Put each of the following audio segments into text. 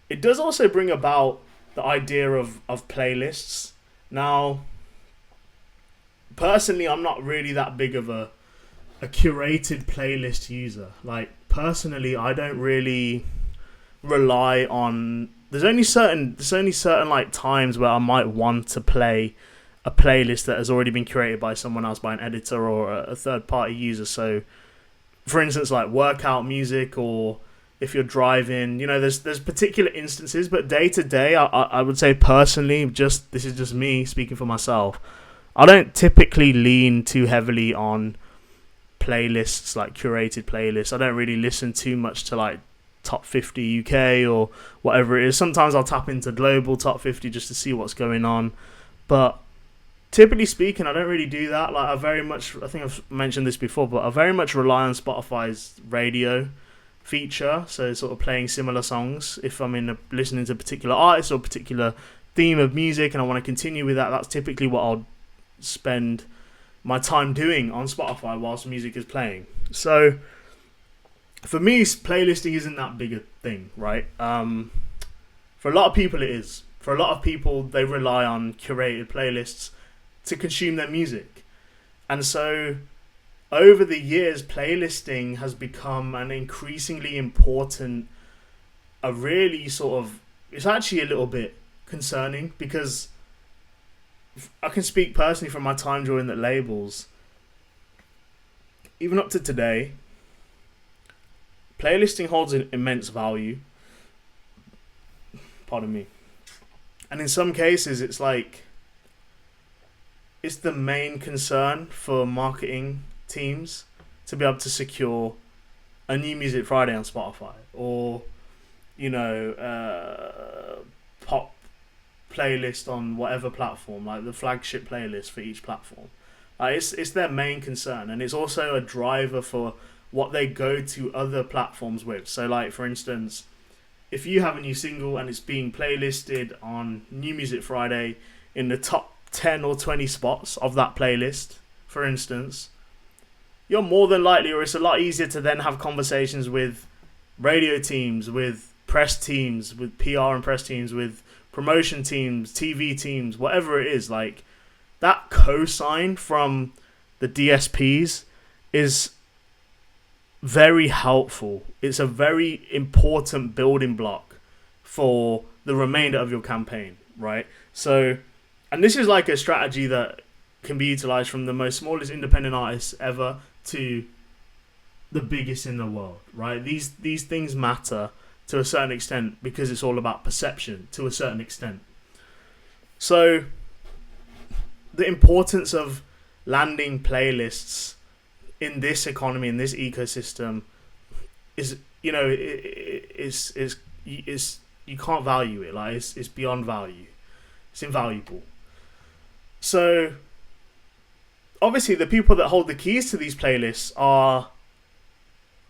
it does also bring about the idea of playlists. Now, personally, I'm not really that big of a curated playlist user. Like, personally, I don't really rely on. There's only certain like times where I might want to play a playlist that has already been curated by someone else, by an editor or a third party user. So, for instance, like workout music, or if you're driving, there's particular instances. But day to day, I would say personally, just this is just me speaking for myself. I don't typically lean too heavily on playlists, like curated playlists. I don't really listen too much to like top 50 UK or whatever it is. Sometimes I'll tap into global top 50 just to see what's going on. But typically speaking, I don't really do that. Like, I think I've mentioned this before, but I very much rely on Spotify's radio feature. So sort of playing similar songs. If I'm listening to a particular artist or a particular theme of music and I want to continue with that, that's typically what I'll spend my time doing on Spotify whilst music is playing. So for me, playlisting isn't that big a thing, right? For a lot of people, it is. For a lot of people, they rely on curated playlists to consume their music. And so over the years, playlisting has become an increasingly important, a really sort of, it's actually a little bit concerning, because I can speak personally from my time during the labels. Even up to today, playlisting holds an immense value. Pardon me. And in some cases, it's the main concern for marketing teams to be able to secure a new Music Friday on Spotify, or pop playlist on whatever platform, like the flagship playlist for each platform. It's their main concern, and it's also a driver for what they go to other platforms with. So, like, for instance, if you have a new single and it's being playlisted on New Music Friday in the top 10 or 20 spots of that playlist, for instance, you're more than likely, or it's a lot easier to then have conversations with radio teams, with press teams, with PR and press teams, with promotion teams, TV teams, whatever it is. Like, that cosign from the DSPs is very helpful. It's a very important building block for the remainder of your campaign, right? So, and this is like a strategy that can be utilized from the most smallest independent artists ever to the biggest in the world, right? These things matter to a certain extent because it's all about perception to a certain extent. So the importance of landing playlists in this economy, in this ecosystem, is, is you can't value it. Like, it's beyond value. It's invaluable. So obviously the people that hold the keys to these playlists are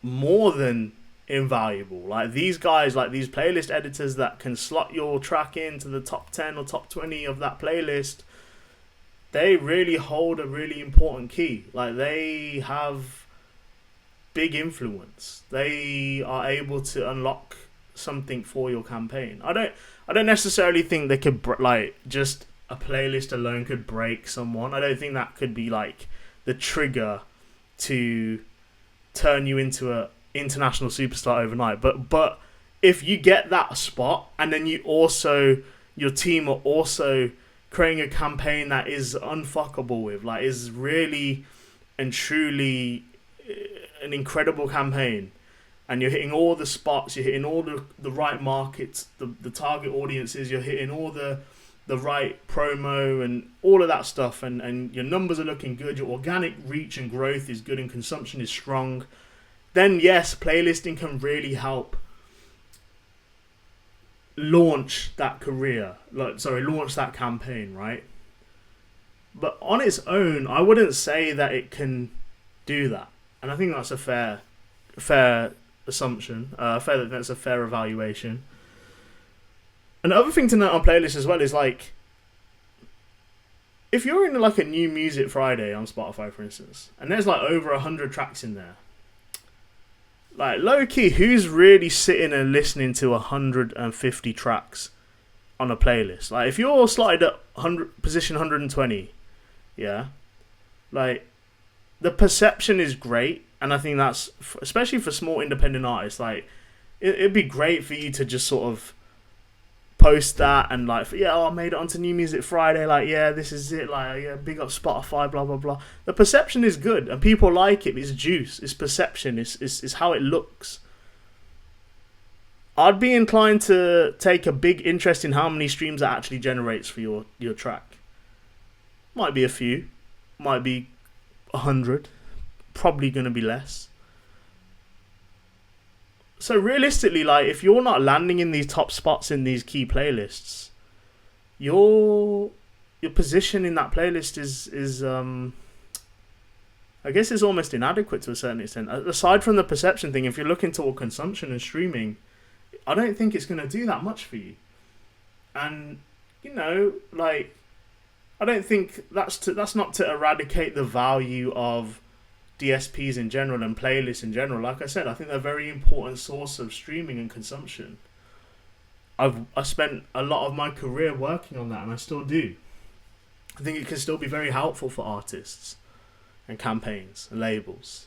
more than invaluable. Like, these guys, like these playlist editors that can slot your track into the top 10 or top 20 of that playlist, they really hold a really important key. Like, they have big influence. They are able to unlock something for your campaign. I don't necessarily think they could just a playlist alone could break someone. I don't think that could be like the trigger to turn you into a international superstar overnight. But if you get that spot, and then your team are also creating a campaign that is unfuckable with, like, is really and truly an incredible campaign, and you're hitting all the spots, you're hitting all the right markets, the target audiences, you're hitting all the right promo and all of that stuff, and your numbers are looking good, your organic reach and growth is good, and consumption is strong, then yes, playlisting can really help launch that launch that campaign, right? But on its own, I wouldn't say that it can do that, and I think that's a fair assumption. That's a fair evaluation. Another thing to note on playlists as well is, like, if you're in like a new Music Friday on Spotify, for instance, and there's like over 100 tracks in there, Like, low key, who's really sitting and listening to 150 tracks on a playlist? Like, if you're slotted at position 120, yeah, like, the perception is great, and I think that's, especially for small independent artists, like, it'd be great for you to just sort of post that and like, yeah, oh, I made it onto New Music Friday, like, yeah, this is it, like, yeah, big up Spotify, blah blah blah. The perception is good and people like it. It's juice, it's perception, it's how it looks. I'd be inclined to take a big interest in how many streams that actually generates for your track. Might be a few, might be 100, probably gonna be less. So realistically, like, if you're not landing in these top spots in these key playlists, your position in that playlist is I guess it's almost inadequate to a certain extent. Aside from the perception thing, if you're looking toward consumption and streaming, I don't think it's going to do that much for you. And, you know, like, I don't think that's not to eradicate the value of DSPs in general and playlists in general. Like I said, I think they're a very important source of streaming and consumption. I spent a lot of my career working on that, and I still do. I think it can still be very helpful for artists and campaigns and labels.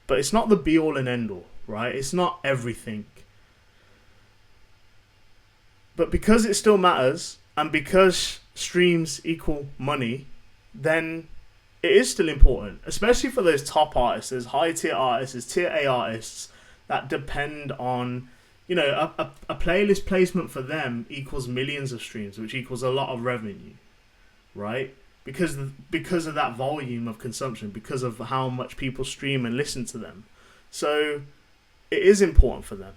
But it's not the be-all and end-all, right? It's not everything. But because it still matters, and because streams equal money, then it is still important, especially for those top artists, those high-tier artists, those tier A artists that depend on, you know, a playlist placement for them equals millions of streams, which equals a lot of revenue, right? Because of that volume of consumption, because of how much people stream and listen to them. So it is important for them.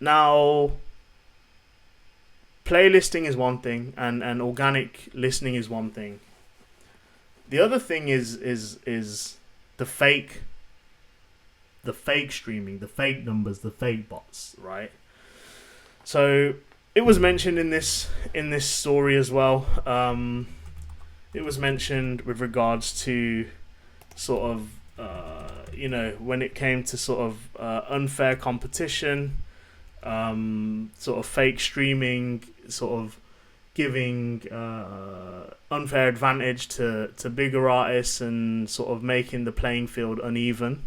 Now, playlisting is one thing, and organic listening is one thing. The other thing is the fake streaming, the fake numbers, the fake bots, right? So it was mentioned in this story as well. It was mentioned with regards to sort of you know, when it came to sort of unfair competition, sort of fake streaming, sort of giving unfair advantage to bigger artists and sort of making the playing field uneven.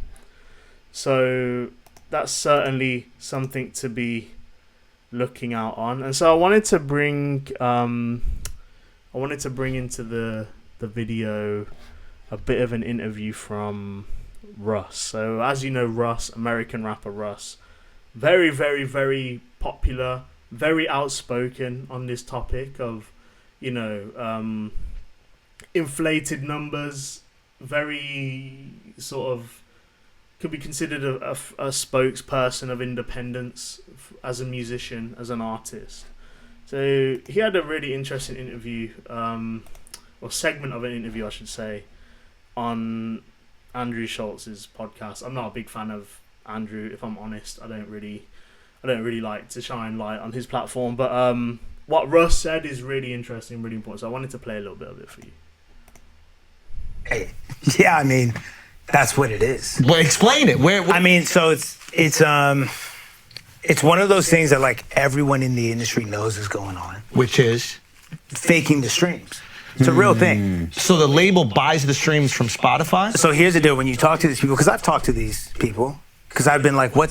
So that's certainly something to be looking out on. And so I wanted to bring into the video a bit of an interview from Russ. So as you know, Russ, American rapper Russ, very, very, very popular, very outspoken on this topic of, you know, inflated numbers, very sort of could be considered a spokesperson of independence as a musician, as an artist. So he had a really interesting interview, or segment of an interview, I should say, on Andrew Schultz's podcast. I'm not a big fan of Andrew, if I'm honest. I don't really like to shine light on his platform, but what Russ said is really interesting, really important. So I wanted to play a little bit of it for you. Hey, yeah, I mean, that's what it is. Well, explain it. I mean, so it's one of those things that like everyone in the industry knows is going on, which is faking the streams. It's a real thing. So the label buys the streams from Spotify? So here's the deal. When you talk to these people, because I've talked to these people, because I've been like, what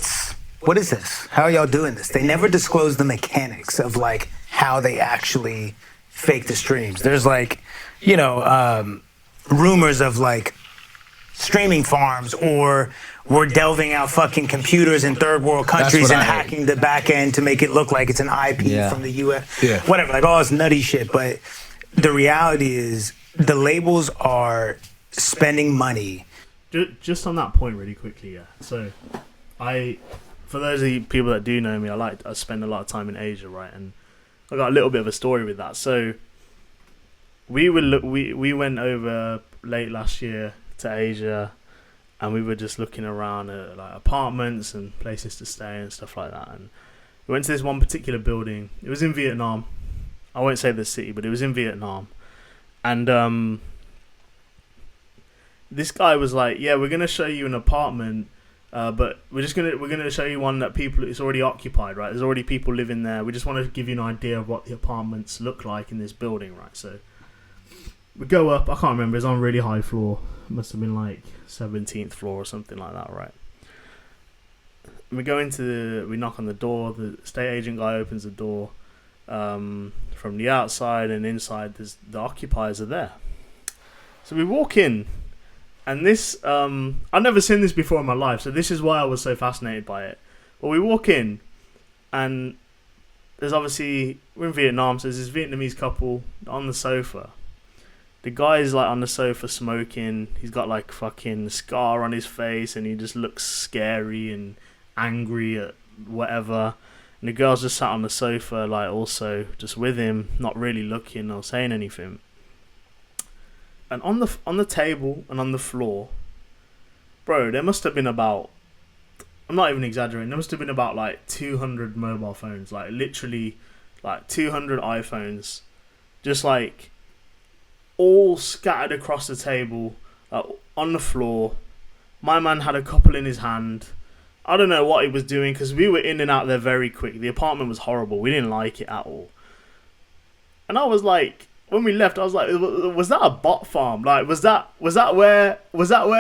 is this? How are y'all doing this? They never disclose the mechanics of like how they actually fake the streams. There's like, you know, rumors of like streaming farms, or we're delving out fucking computers in third world countries and hacking the back end to make it look like it's an IP from the US. Yeah. Whatever, like all this nutty shit. But the reality is the labels are spending money. Just on that point really quickly, yeah. So for those of you people that do know me, I spend a lot of time in Asia, right? And I got a little bit of a story with that. So we went over late last year to Asia, and we were just looking around at like apartments and places to stay and stuff like that. And we went to this one particular building. It was in Vietnam. I won't say the city, but it was in Vietnam. And this guy was like, "Yeah, we're gonna show you an apartment, but we're gonna show you one that it's already occupied, right? There's already people living there. We just want to give you an idea of what the apartments look like in this building, right?" So we go up. I can't remember. It's on a really high floor. It must have been like 17th floor or something like that, right? And we knock on the door. The estate agent guy opens the door. From the outside and inside, the occupiers are there. So we walk in, and this I've never seen this before in my life, so this is why I was so fascinated by it. But we walk in, and there's obviously, we're in Vietnam, so there's this Vietnamese couple on the sofa. The guy's like on the sofa smoking. He's got like fucking scar on his face, and he just looks scary and angry at whatever. And the girl's just sat on the sofa, like also just with him, not really looking or saying anything. And on the table and on the floor, bro, there must have been about, I'm not even exaggerating, there must have been about like 200 mobile phones, like literally like 200 iPhones, just like all scattered across the table, on the floor. My man had a couple in his hand. I don't know what he was doing, because we were in and out there very quick. The apartment was horrible. We didn't like it at all. And I was like, when we left, I was like, was that a bot farm? Like, was that where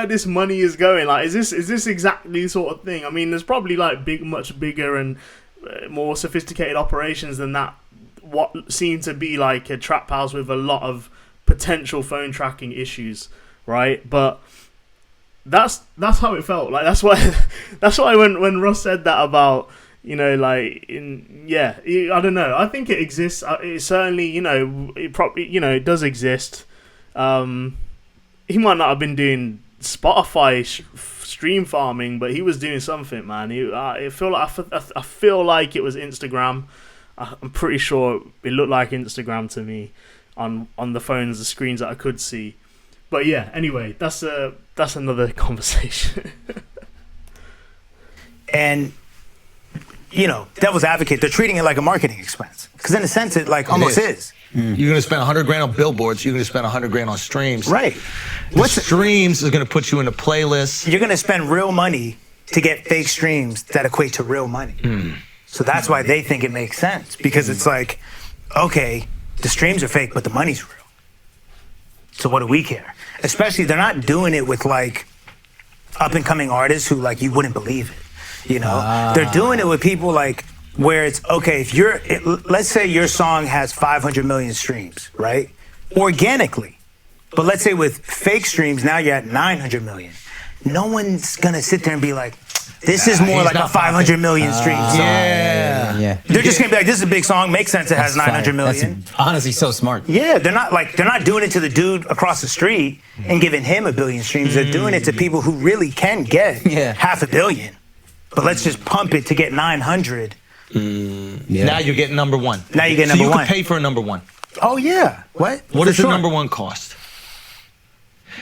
this money is going? Like, is this exactly the sort of thing? I mean, there's probably like much bigger and more sophisticated operations than that. What seemed to be like a trap house with a lot of potential phone tracking issues, right? But that's how it felt. Like that's why when Ross said that about, you know, like I don't know. I think it exists. It certainly, you know, it does exist. He might not have been doing Spotify stream farming, but he was doing something, man. I feel like it was Instagram. I'm pretty sure it looked like Instagram to me on the phones, the screens that I could see. But yeah, anyway, that's another conversation. And, you know, devil's advocate, they're treating it like a marketing expense. Because in a sense, it like almost is. You're going to spend $100,000 on billboards. You're going to spend $100,000 on streams. Right. Streams is going to put you in a playlist. You're going to spend real money to get fake streams that equate to real money. So that's why they think it makes sense. Because it's like, okay, the streams are fake, but the money's real. So what do we care? Especially, they're not doing it with like up and coming artists who like you wouldn't believe it. You know, they're doing it with people like where it's okay. If let's say your song has 500 million streams, right? Organically, but let's say with fake streams now you're at 900 million. No one's gonna sit there and be like, this is more like a 500 million stream song. Yeah. They're just gonna be like, this is a big song, makes sense, it has 900 million. That's honestly so smart. Yeah, they're not doing it to the dude across the street and giving him 1 billion streams. They're doing it to people who really can get 500 million. But let's just pump it to get 900. Now you're getting number one. Now you get number one. So you one. can pay for a number one. Oh yeah. What does the number one cost?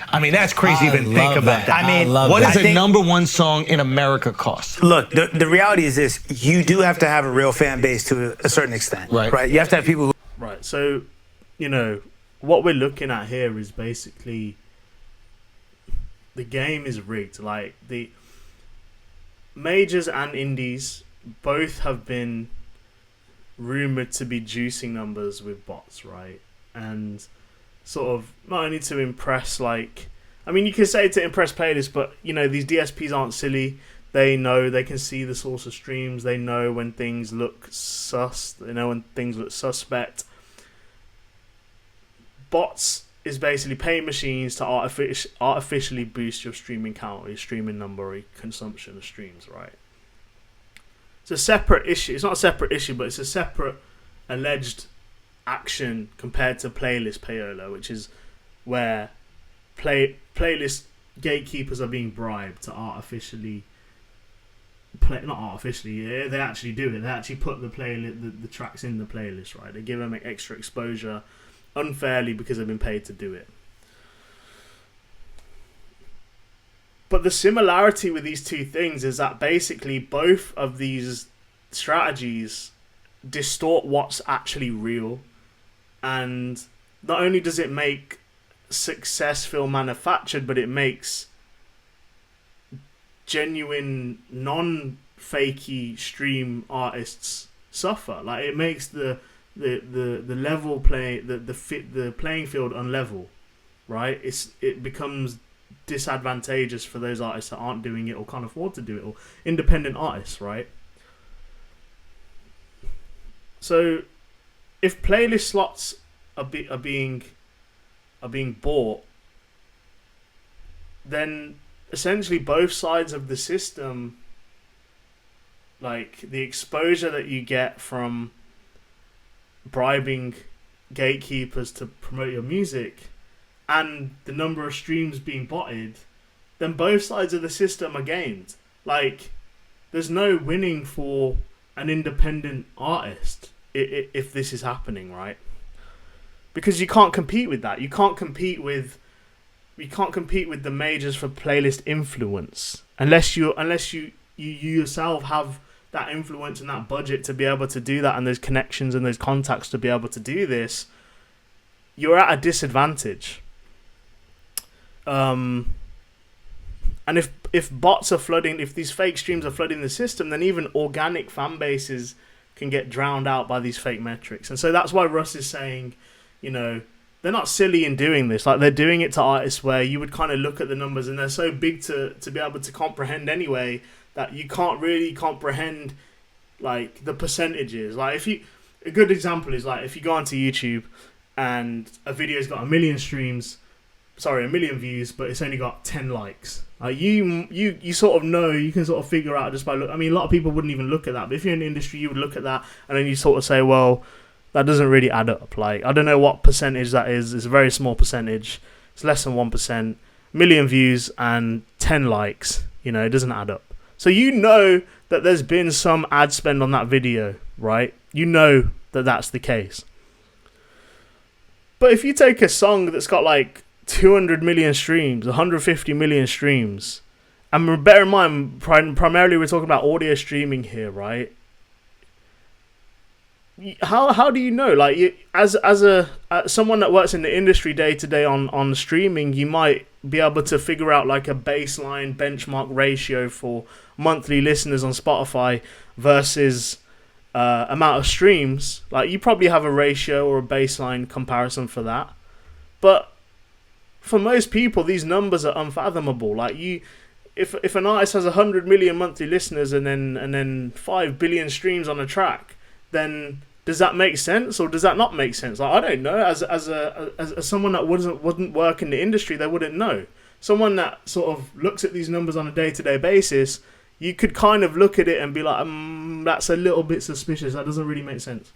I mean, that's crazy to even think about that. I mean, what does a number one song in America cost? Look, the reality is this. You do have to have a real fan base to a certain extent. Right? You have to have people who... Right, so, you know, what we're looking at here is basically the game is rigged. Like, the majors and indies both have been rumored to be juicing numbers with bots, right? And sort of not only to impress, like, I mean, you can say to impress playlists, but, you know, these DSPs aren't silly. They know, they can see the source of streams. They know when things look sus. They know when things look suspect. Bots is basically paying machines to artificially boost your streaming count, or your streaming number, or your consumption of streams, right? It's a separate issue. It's not a separate issue, but it's a separate alleged action compared to playlist payola, which is where playlist gatekeepers are being bribed to artificially not artificially, they actually do it. They actually put the tracks in the playlist, right? They give them extra exposure unfairly because they've been paid to do it. But the similarity with these two things is that basically both of these strategies distort what's actually real. And not only does it make success feel manufactured, but it makes genuine non-fakey stream artists suffer. Like, it makes the level play the playing field unlevel, right? It becomes disadvantageous for those artists that aren't doing it or can't afford to do it, or independent artists, right? So if playlist slots are being bought, then essentially both sides of the system, like the exposure that you get from bribing gatekeepers to promote your music and the number of streams being botted, then both sides of the system are gained. Like, there's no winning for an independent artist if this is happening, right? Because you can't compete with that. You can't compete with the majors for playlist influence unless you yourself have that influence and that budget to be able to do that, and those connections and those contacts to be able to do this. You're at a disadvantage. And if bots are flooding, if these fake streams are flooding the system, then even organic fan bases can get drowned out by these fake metrics. And so that's why Russ is saying, they're not silly in doing this. Like, they're doing it to artists where you would kind of look at the numbers and they're so big to be able to comprehend anyway that you can't really comprehend like the percentages. Like, a good example is like if you go onto YouTube and a video's got 1 million views, but it's only got 10 likes. Like, you sort of know, you can sort of figure out just by look. I mean, a lot of people wouldn't even look at that, but if you're in the industry, you would look at that and then you sort of say, well, that doesn't really add up. Like, I don't know what percentage that is. It's a very small percentage. It's less than 1%. Million views and 10 likes. It doesn't add up. So you know that there's been some ad spend on that video, right? You know that that's the case. But if you take a song that's got like 200 million streams, 150 million streams, and bear in mind, primarily we're talking about audio streaming here, right? How do you know? Like, as someone that works in the industry day to day on streaming, you might be able to figure out like a baseline benchmark ratio for monthly listeners on Spotify versus amount of streams. Like, you probably have a ratio or a baseline comparison for that. But for most people, these numbers are unfathomable. Like, if an artist has 100 million monthly listeners and then 5 billion streams on a track, then does that make sense or does that not make sense? Like, I don't know. As someone that wouldn't work in the industry, they wouldn't know. Someone that sort of looks at these numbers on a day-to-day basis, you could kind of look at it and be like, that's a little bit suspicious. That doesn't really make sense.